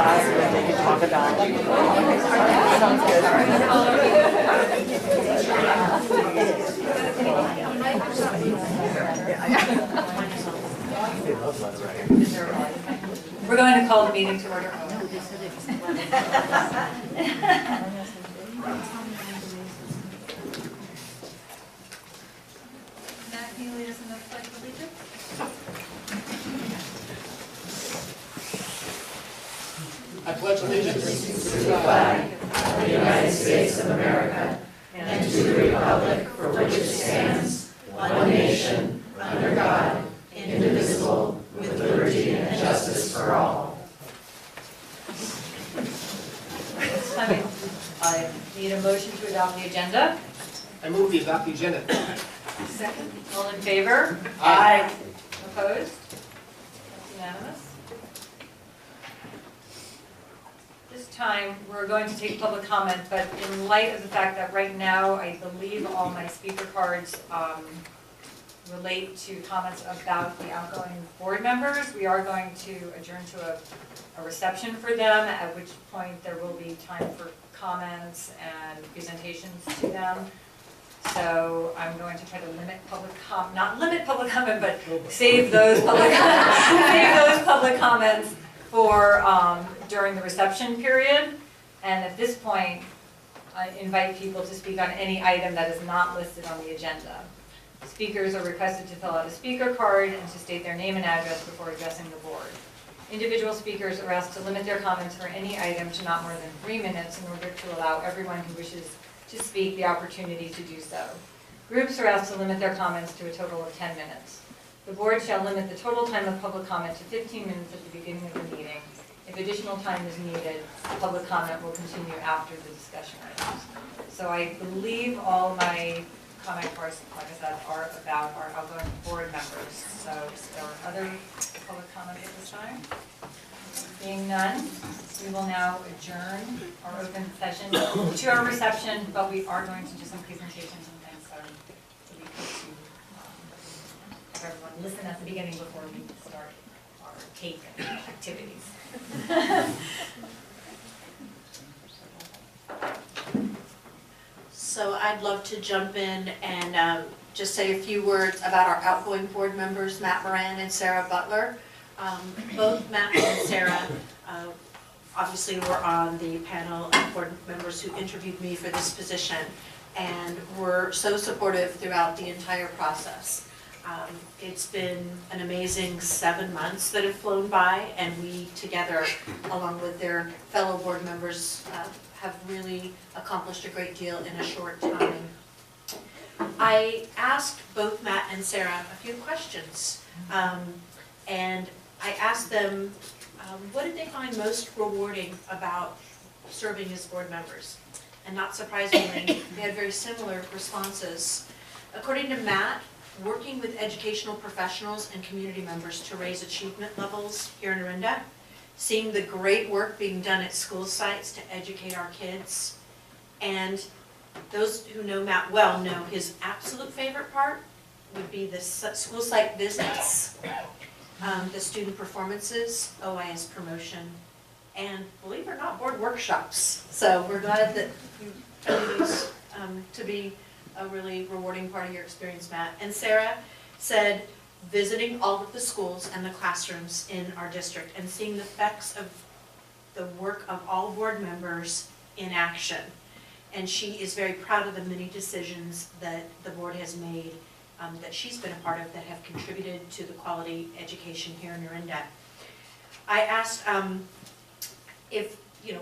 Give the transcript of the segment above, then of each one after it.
outside and they can talk about it. Sounds good. We're going to call the meeting to order. Matt, can you lead us in the pledge of allegiance? I pledge allegiance to the flag of the United States of America and to the republic for which it stands, one nation, under God, indivisible, with liberty and justice for all. I need a motion to adopt the agenda. I move we adopt the agenda. Second. All in favor? Aye. Opposed? That's unanimous. This time, we're going to take public comment, but in light of the fact that right now, I believe all my speaker cards relate to comments about the outgoing board members, we are going to adjourn to a reception for them, at which point there will be time for comments and presentations to them. So I'm going to try to limit not limit public comment, but save those public comments for during the reception period. And at this point, I invite people to speak on any item that is not listed on the agenda. Speakers are requested to fill out a speaker card and to state their name and address before addressing the board. Individual speakers are asked to limit their comments for any item to not more than 3 minutes in order to allow everyone who wishes to speak the opportunity to do so. Groups are asked to limit their comments to a total of 10 minutes. The board shall limit the total time of public comment to 15 minutes at the beginning of the meeting. If additional time is needed, public comment will continue after the discussion items. So I believe all my comment cards, like I said, are about our outgoing board members. So if there are other public comments at this time? Being none, we will now adjourn our open session to our reception, but we are going to do some presentations and things, so we could have everyone listen at the beginning before we start our cake activities. So I'd love to jump in and just say a few words about our outgoing board members, Matt Moran and Sarah Butler. Both Matt and Sarah obviously were on the panel of board members who interviewed me for this position and were so supportive throughout the entire process. It's been an amazing 7 months that have flown by, and we together, along with their fellow board members, have really accomplished a great deal in a short time. I asked both Matt and Sarah a few questions, and I asked them what did they find most rewarding about serving as board members. And not surprisingly, they had very similar responses. According to Matt, working with educational professionals and community members to raise achievement levels here in Orinda, seeing the great work being done at school sites to educate our kids, and those who know Matt well know his absolute favorite part would be the school site visits, the student performances, OIS promotion, and believe it or not, board workshops. So we're glad that you found these to be a really rewarding part of your experience, Matt. And Sarah said visiting all of the schools and the classrooms in our district and seeing the effects of the work of all board members in action. And she is very proud of the many decisions that the board has made that she's been a part of that have contributed to the quality education here in Orinda. I asked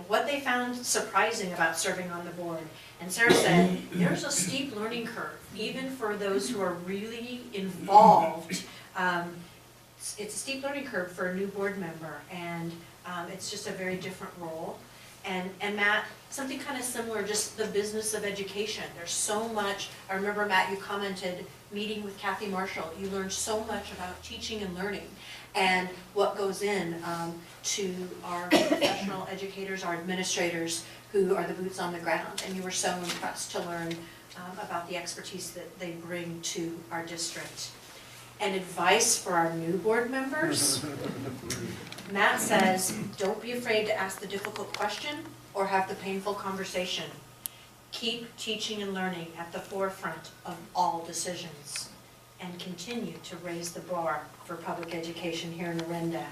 what they found surprising about serving on the board. And Sarah said, there's a steep learning curve, even for those who are really involved. It's a steep learning curve for a new board member, and it's just a very different role. And Matt, something kind of similar, just the business of education. There's so much. I remember, Matt, you commented, meeting with Kathy Marshall, you learned so much about teaching and learning and what goes in to our professional educators, our administrators, who are the boots on the ground. And you were so impressed to learn about the expertise that they bring to our district. and advice for our new board members. Matt says, don't be afraid to ask the difficult question or have the painful conversation. Keep teaching and learning at the forefront of all decisions and continue to raise the bar for public education here in Orinda.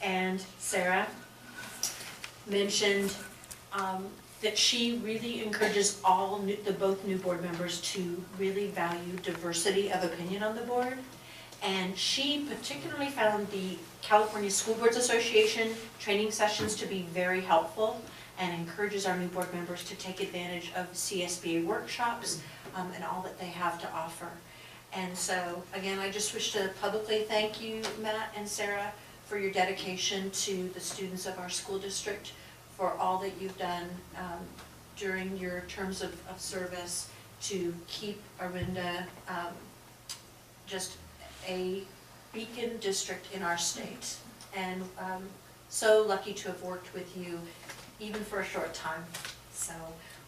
And Sarah mentioned that she really encourages both new board members to really value diversity of opinion on the board. And she particularly found the California School Boards Association training sessions to be very helpful and encourages our new board members to take advantage of CSBA workshops and all that they have to offer. And so, again, I just wish to publicly thank you, Matt and Sarah, for your dedication to the students of our school district, for all that you've done during your terms of service to keep Orinda just a beacon district in our state. And so lucky to have worked with you even for a short time. So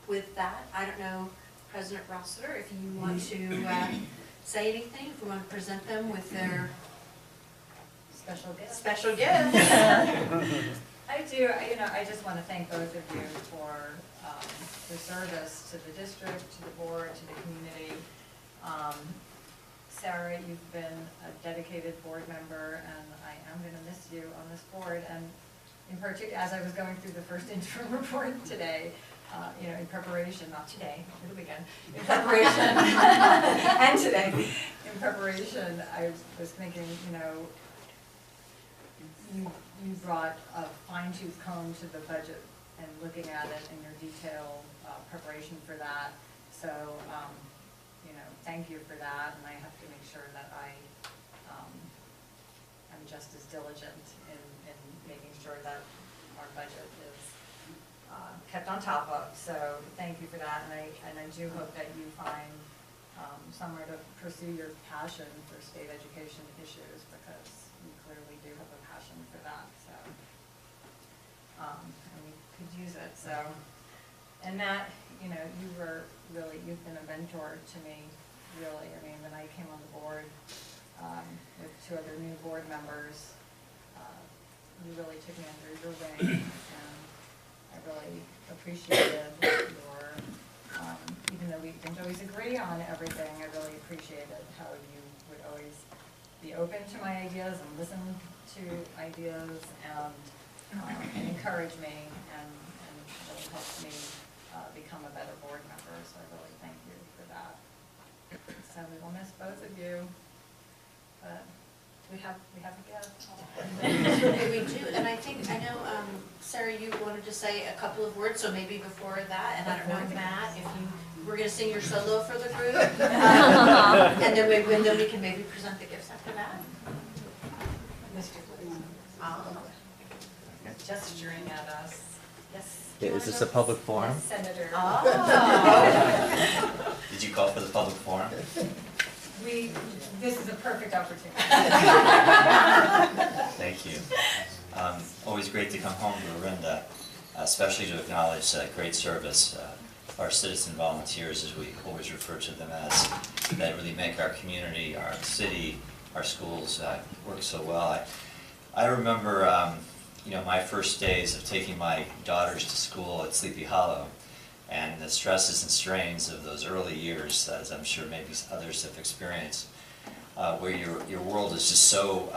with that, I don't know, President Rossiter, if you want to say anything, if we want to present them with their Special gift. special gift. I do, I just want to thank both of you for the service to the district, to the board, to the community. Sarah, you've been a dedicated board member, and I am going to miss you on this board. And in particular, as I was going through the first interim report today, in preparation, not today, over the weekend, in preparation, and today, in preparation, I was thinking, you brought a fine-tooth comb to the budget and looking at it in your detailed preparation for that. So, thank you for that, and I have to make sure that I'm just as diligent in making sure that our budget is kept on top of. So thank you for that, and I do hope that you find somewhere to pursue your passion for state education issues, because you clearly do have a passion for that. So, and we could use it. So, and Matt, you've been a mentor to me. Really, when I came on the board with two other new board members, you really took me under your wing, and I really appreciated your, even though we didn't always agree on everything, I really appreciated how you would always be open to my ideas and listen to ideas and encourage me and really helped me become a better board member. So I really thank you for that. So we will miss both of you, but we have a gift. We do, and I know, Sarah, you wanted to say a couple of words, so maybe before that, and I don't know, Matt, if you were going to sing your solo for the group, and then we can maybe present the gifts after that. Mr. Please. Gesturing at us. Yes. Is this a public forum? Yes, Senator. Oh. Did you call for the public forum? This is a perfect opportunity. Thank you. Always great to come home to Orinda, especially to acknowledge great service. Our citizen volunteers, as we always refer to them as, that really make our community, our city, our schools work so well. I remember my first days of taking my daughters to school at Sleepy Hollow, and the stresses and strains of those early years, as I'm sure maybe others have experienced, where your world is just so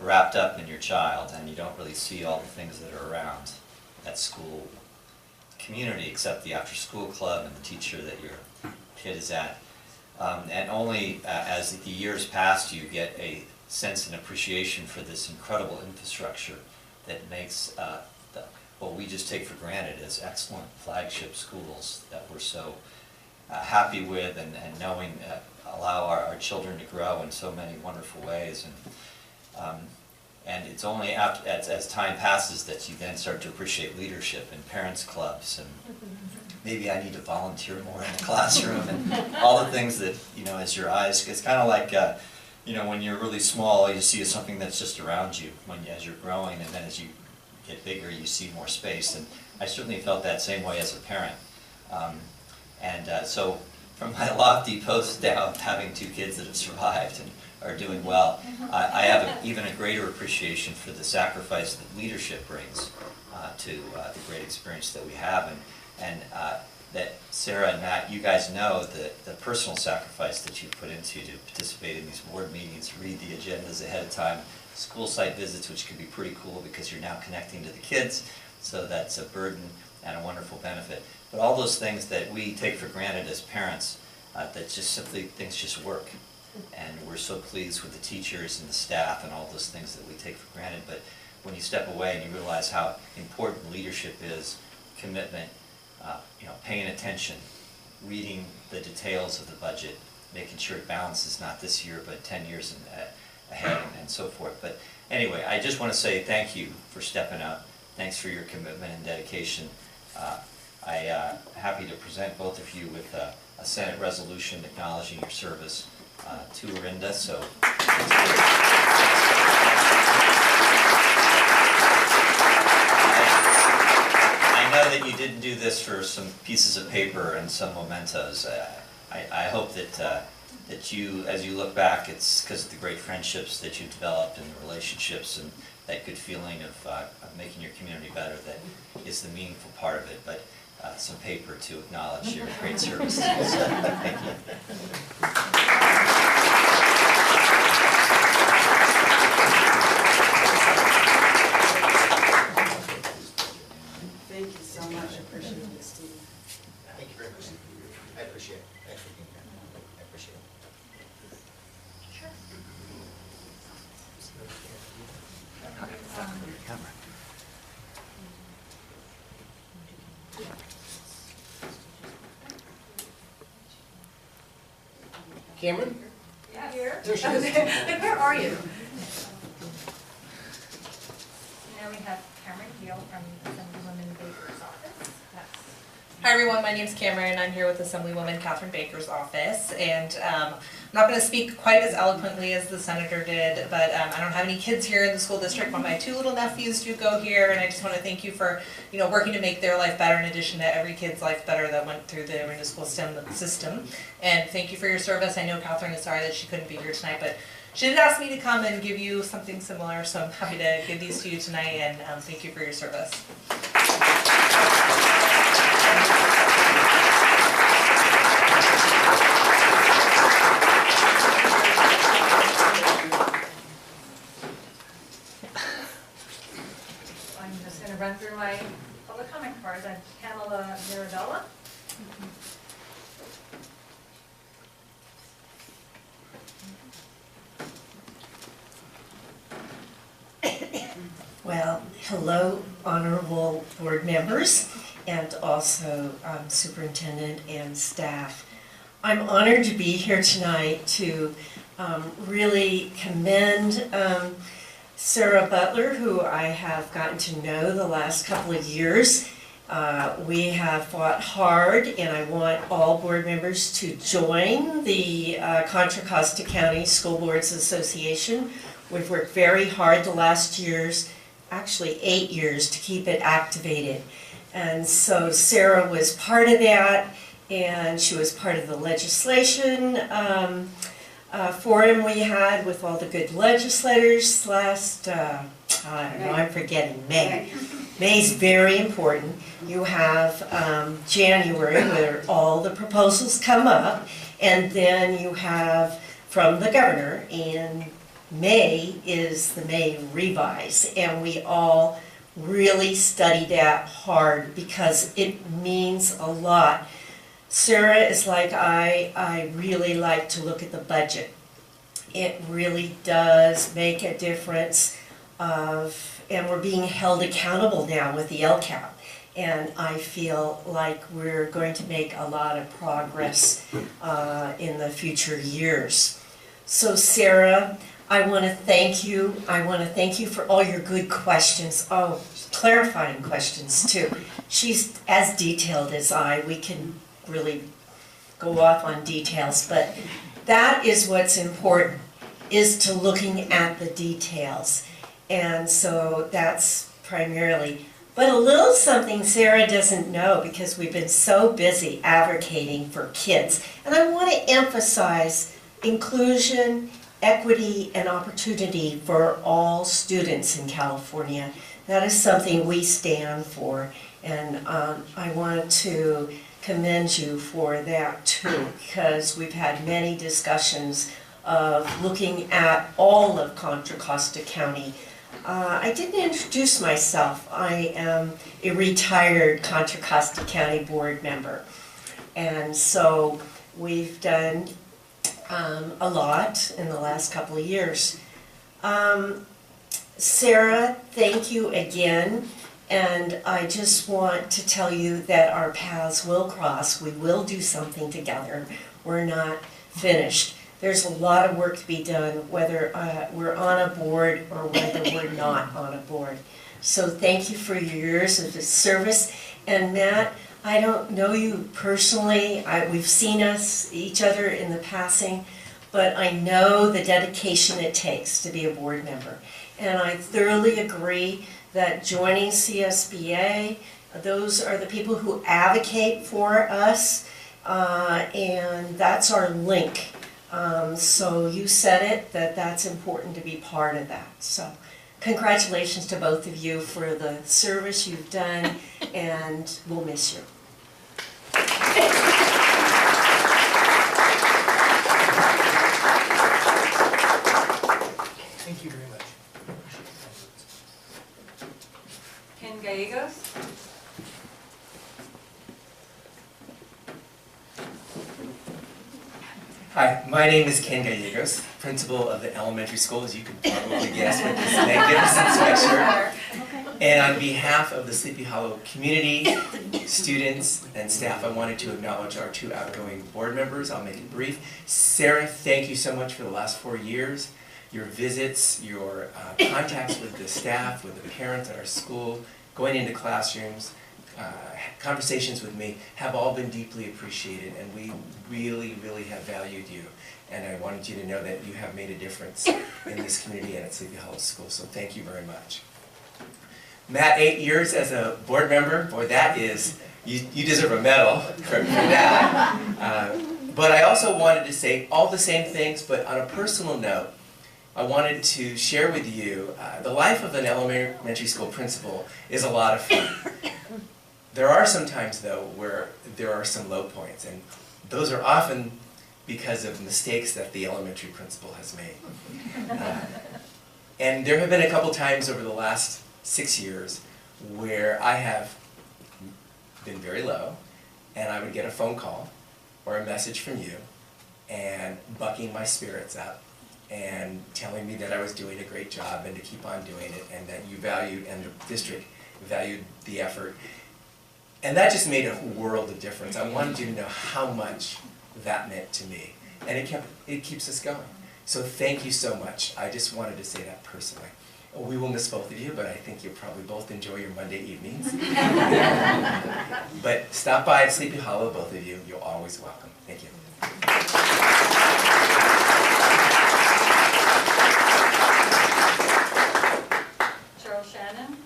wrapped up in your child, and you don't really see all the things that are around that school community, except the after-school club and the teacher that your kid is at. And only as the years pass, you get a sense and appreciation for this incredible infrastructure that makes what we just take for granted as excellent flagship schools that we're so happy with and knowing allow our children to grow in so many wonderful ways. And it's only after, as time passes, that you then start to appreciate leadership and parents clubs, and maybe I need to volunteer more in the classroom, and all the things that, as your eyes, it's kind of like, when you're really small, you see something that's just around you as you're growing, and then as you get bigger, you see more space. And I certainly felt that same way as a parent. So from my lofty post now of having two kids that have survived and are doing well. I have even a greater appreciation for the sacrifice that leadership brings to the great experience that we have, and that Sarah and Matt, you guys know the personal sacrifice that you put into to participate in these board meetings, read the agendas ahead of time, school site visits, which can be pretty cool because you're now connecting to the kids, so that's a burden and a wonderful benefit. But all those things that we take for granted as parents, that just simply, things just work. And we're so pleased with the teachers and the staff and all those things that we take for granted. But when you step away and you realize how important leadership is, commitment, paying attention, reading the details of the budget, making sure it balances not this year but 10 years ahead and so forth. But anyway, I just want to say thank you for stepping up. Thanks for your commitment and dedication. I'm happy to present both of you with a Senate resolution acknowledging your service to Orinda. So. I know that you didn't do this for some pieces of paper and some mementos. I hope that you, as you look back, it's because of the great friendships that you've developed and the relationships and that good feeling of making your community better that is the meaningful part of it. But some paper to acknowledge your great service. So, thank you. Thank you so much. I appreciate it, Steve. Thank you very much. I appreciate it. Thanks for being here. I appreciate it. Cameron? Here? There she is. Like, where are you? Now we have Cameron Gill from Assemblywoman Baker's office. Hi everyone, my name's Cameron. I'm here with Assemblywoman Catherine Baker's office, and I'm not going to speak quite as eloquently as the senator did, but I don't have any kids here in the school district, but my two little nephews do go here, and I just want to thank you for working to make their life better in addition to every kid's life better that went through the Orinda school STEM system. And thank you for your service. I know Catherine is sorry that she couldn't be here tonight, but she did ask me to come and give you something similar, so I'm happy to give these to you tonight, and thank you for your service. I'm just going to run through my public comment cards. I'm Pamela Mirabella. Well, hello, honorable board members, and also superintendent and staff. I'm honored to be here tonight to really commend Sarah Butler, who I have gotten to know the last couple of years. We have fought hard, and I want all board members to join the Contra Costa County School Boards Association. We've worked very hard the last years, actually 8 years, to keep it activated. And so Sarah was part of that, and she was part of the legislation forum we had with all the good legislators last, I don't know, I'm forgetting, May. May's very important. You have January where all the proposals come up, and then you have from the governor, and May is the May revise, and we all really study that hard because it means a lot. Sarah is like I really like to look at the budget. It really does make a difference and we're being held accountable now with the LCAP. And I feel like we're going to make a lot of progress in the future years. So Sarah, I want to thank you. I want to thank you for all your good questions. Oh, clarifying questions too. She's as detailed as I. We can really go off on details, but that is what's important, is to looking at the details. And so that's primarily, but a little something Sarah doesn't know because we've been so busy advocating for kids. And I want to emphasize inclusion equity and opportunity for all students in California. That is something we stand for, and I want to commend you for that too, because we've had many discussions of looking at all of Contra Costa County. I didn't introduce myself. I am a retired Contra Costa County board member, and so we've done a lot in the last couple of years. Sarah, thank you again, and I just want to tell you that our paths will cross. We will do something together. We're not finished. There's a lot of work to be done, whether we're on a board or whether we're not on a board. So thank you for your years of service. And Matt, I don't know you personally. We've seen each other in the passing, but I know the dedication it takes to be a board member. And I thoroughly agree that joining CSBA, those are the people who advocate for us, and that's our link. So you said it, that's important to be part of that. So congratulations to both of you for the service you've done, and we'll miss you. Thank you very much. Ken Gallegos? Hi, my name is Ken Gallegos, principal of the elementary school, as you can probably guess with this magnificent sweatshirt. And on behalf of the Sleepy Hollow community, students, and staff, I wanted to acknowledge our two outgoing board members. I'll make it brief. Sarah, thank you so much for the last 4 years. Your visits, your contacts with the staff, with the parents at our school, going into classrooms, conversations with me have all been deeply appreciated, and we really, really have valued you. And I wanted you to know that you have made a difference in this community and at Sleepy Hollow School, so thank you very much. Matt, 8 years as a board member, boy, that is, you deserve a medal for that. But I also wanted to say all the same things, but on a personal note, I wanted to share with you the life of an elementary school principal is a lot of fun. There are some times, though, where there are some low points, and those are often because of mistakes that the elementary principal has made. And there have been a couple times over the last 6 years where I have been very low, and I would get a phone call or a message from you, and bucking my spirits up, and telling me that I was doing a great job and to keep on doing it, and that you valued, and the district valued the effort. And that just made a world of difference. I wanted you to know how much that meant to me. And it keeps us going. So thank you so much. I just wanted to say that personally. We will miss both of you, but I think you'll probably both enjoy your Monday evenings. But stop by at Sleepy Hollow, both of you. You're always welcome. Thank you. Cheryl Shannon?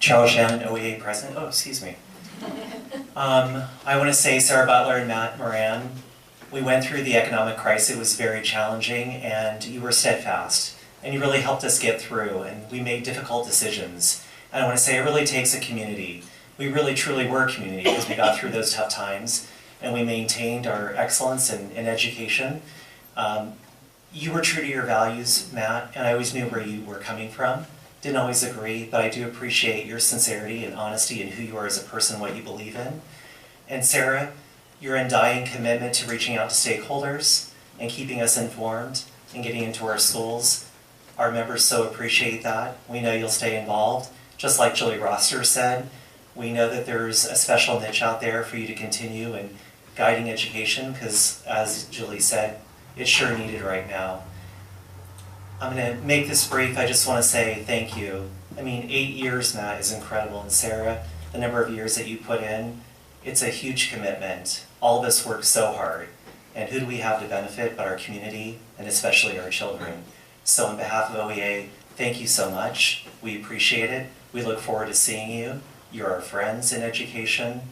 Charles Shannon, OEA President. Oh, excuse me. I want to say Sarah Butler and Matt Moran, we went through the economic crisis. It was very challenging, and you were steadfast. And you really helped us get through, and we made difficult decisions. And I want to say it really takes a community. We really truly were a community because we got through those tough times, and we maintained our excellence in education. You were true to your values, Matt, and I always knew where you were coming from. Didn't always agree, but I do appreciate your sincerity and honesty and who you are as a person, what you believe in. And Sarah, your undying commitment to reaching out to stakeholders and keeping us informed and getting into our schools. Our members so appreciate that. We know you'll stay involved. Just like Julie Roster said, we know that there's a special niche out there for you to continue in guiding education, because as Julie said, it's sure needed right now. I'm going to make this brief. I just want to say thank you. I mean, 8 years, Matt, is incredible. And Sarah, the number of years that you put in, it's a huge commitment. All of us work so hard. And who do we have to benefit but our community, and especially our children? So on behalf of OEA, thank you so much. We appreciate it. We look forward to seeing you. You're our friends in education.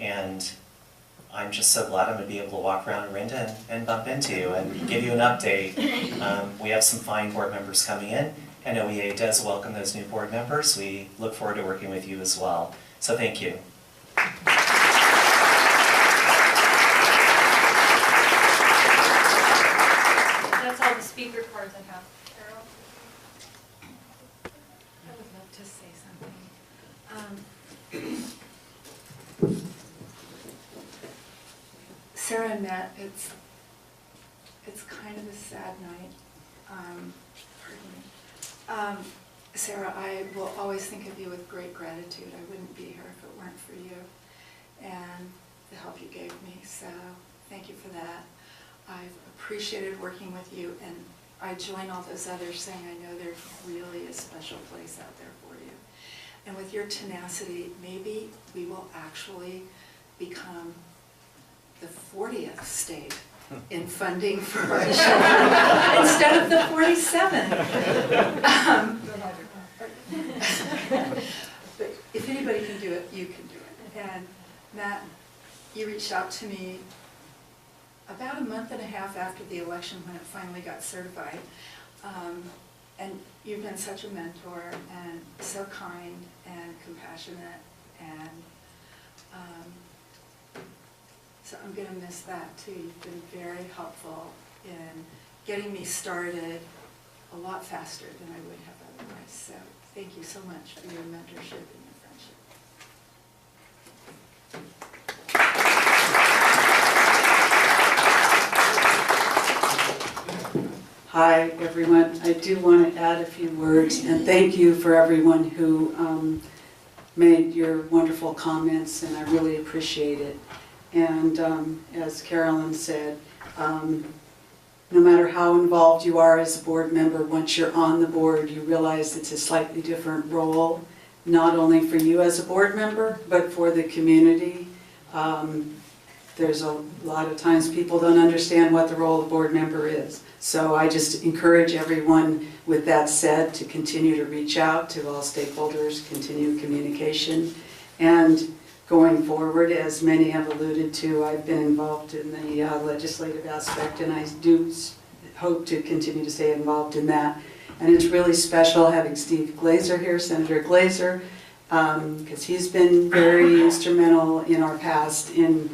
And I'm just so glad I'm going to be able to walk around Orinda and bump into you and give you an update. We have some fine board members coming in, and OEA does welcome those new board members. We look forward to working with you as well. So thank you. That's all the speaker cards I have. Carol? I would love to say something. Sarah and Matt, it's kind of a sad night. Pardon me. Sarah, I will always think of you with great gratitude. I wouldn't be here if it weren't for you and the help you gave me. So thank you for that. I've appreciated working with you, and I join all those others saying I know there's really a special place out there for you. And with your tenacity, maybe we will actually become the 40th state in funding for our children instead of the 47. But if anybody can do it, you can do it. And Matt, you reached out to me about a month and a half after the election when it finally got certified. And you've been such a mentor and so kind and compassionate, and so I'm going to miss that too. You've been very helpful in getting me started a lot faster than I would have otherwise. So thank you so much for your mentorship and your friendship. Hi, everyone. I do want to add a few words, and thank you for everyone who made your wonderful comments, and I really appreciate it. And as Carolyn said, no matter how involved you are as a board member, once you're on the board, you realize it's a slightly different role, not only for you as a board member, but for the community. There's a lot of times people don't understand what the role of board member is. So I just encourage everyone, with that said, to continue to reach out to all stakeholders, continue communication, and going forward, as many have alluded to, I've been involved in the legislative aspect, and I do hope to continue to stay involved in that. And it's really special having Steve Glazer here, Senator Glazer, because he's been very instrumental in our past in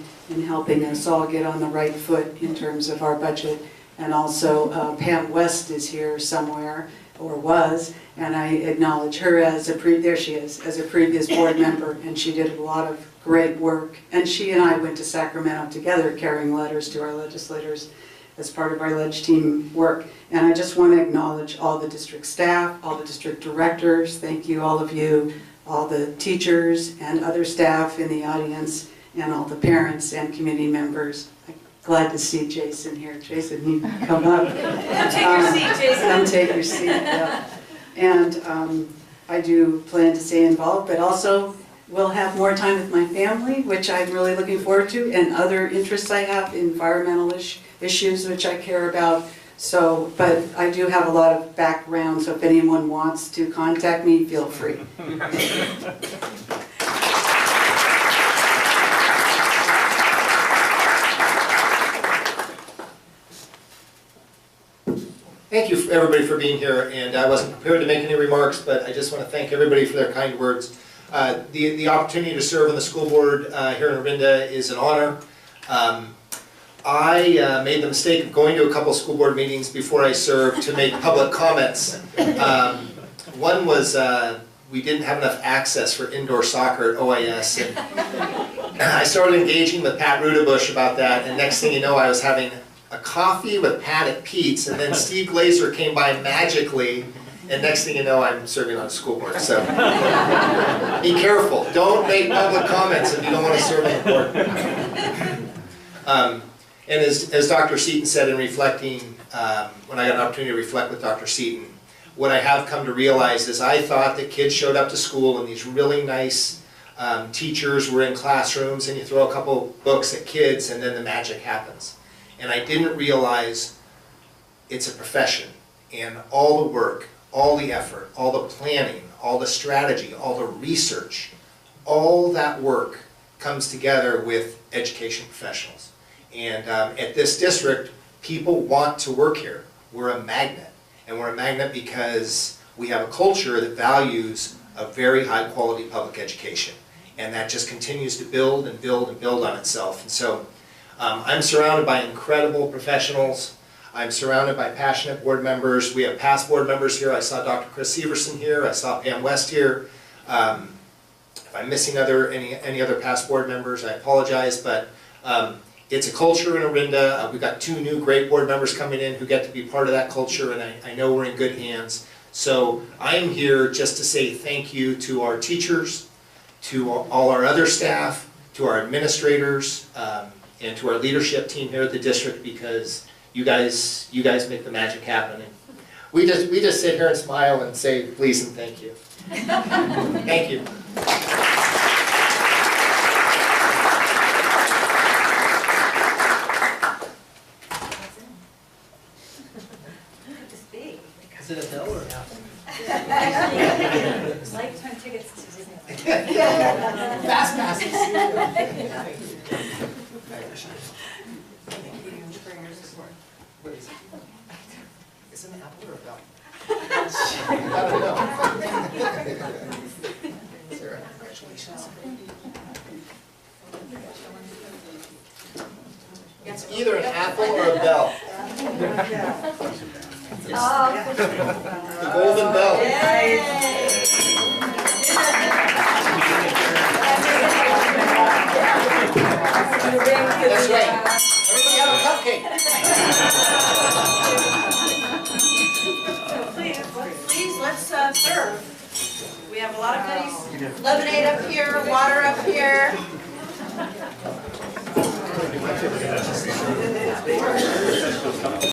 helping us all get on the right foot in terms of our budget. And also Pam West is here somewhere, or was, and I acknowledge her as there she is, as a previous board member, and she did a lot of great work. And she and I went to Sacramento together carrying letters to our legislators as part of our ledge team work. And I just want to acknowledge all the district staff, all the district directors, thank you all of you, all the teachers and other staff in the audience, and all the parents and community members. Glad to see Jason here. Jason, you can come up. Come take your seat, Jason. Come take your seat, yeah. And I do plan to stay involved, but also will have more time with my family, which I'm really looking forward to, and other interests I have, environmental issues, which I care about. So, but I do have a lot of background, so if anyone wants to contact me, feel free. Thank you, everybody, for being here, and I wasn't prepared to make any remarks, but I just want to thank everybody for their kind words. The opportunity to serve on the school board here in Orinda is an honor. I made the mistake of going to a couple of school board meetings before I served to make public comments. One was we didn't have enough access for indoor soccer at OIS, and I started engaging with Pat Rudabush about that, and next thing you know, I was having a coffee with Pat at Pete's, and then Steve Glazer came by magically, and next thing you know, I'm serving on a school board. So be careful. Don't make public comments if you don't want to serve on the board. And as Dr. Seaton said in reflecting, when I got an opportunity to reflect with Dr. Seaton, what I have come to realize is I thought that kids showed up to school and these really nice teachers were in classrooms, and you throw a couple books at kids and then the magic happens. And I didn't realize it's a profession, and all the work, all the effort, all the planning, all the strategy, all the research, all that work comes together with education professionals. And at this district, people want to work here. We're a magnet. And we're a magnet because we have a culture that values a very high quality public education. And that just continues to build and build and build on itself. And so I'm surrounded by incredible professionals. I'm surrounded by passionate board members. We have past board members here. I saw Dr. Chris Severson here. I saw Pam West here. If I'm missing any other past board members, I apologize, but it's a culture in Orinda. We've got 2 new great board members coming in who get to be part of that culture, and I know we're in good hands. So I'm here just to say thank you to our teachers, to all our other staff, to our administrators, and to our leadership team here at the district, because you guys make the magic happen. And we just sit here and smile and say please and thank you. Thank you. Is it a bill or not? Lifetime tickets to Disneyland. Fast passes. What is it? Is it an apple or a bell? I don't know. Sarah, congratulations. It's either an apple or a bell. The golden bell. That's right. Everybody have a cupcake. Please, let's serve. We have a lot of goodies. Lemonade up here, water up here.